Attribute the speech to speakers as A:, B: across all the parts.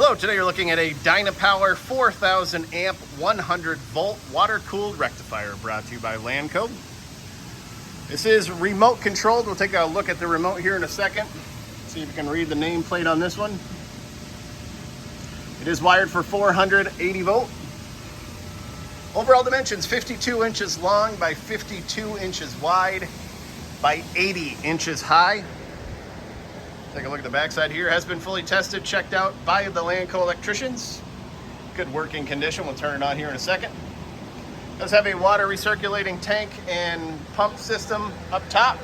A: Hello, today you're looking at a Dynapower 4000 amp 100 volt water cooled rectifier brought to you by Lanco. This is remote controlled. We'll take a look at the remote here in a second. See if you can read the nameplate on this one. It is wired for 480 volt. Overall dimensions 52 inches long by 52 inches wide by 80 inches high. Take a look at the backside here. Has been fully tested, checked out by the Lanco electricians. Good working condition. We'll turn it on here in a second. Does have a water recirculating tank and pump system up top.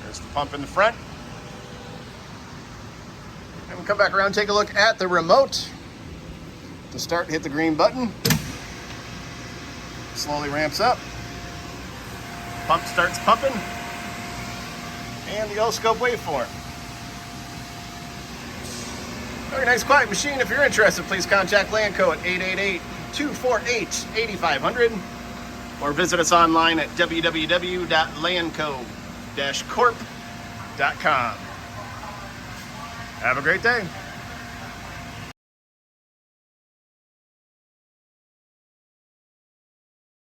A: There's the pump in the front. And we'll come back around and take a look at the remote. To start, hit the green button. Slowly ramps up. Pump starts pumping. And the oscilloscope waveform. Very nice, quiet machine. If you're interested, please contact Lanco at 888-248-8500 or visit us online at www.lanco-corp.com. Have a great day.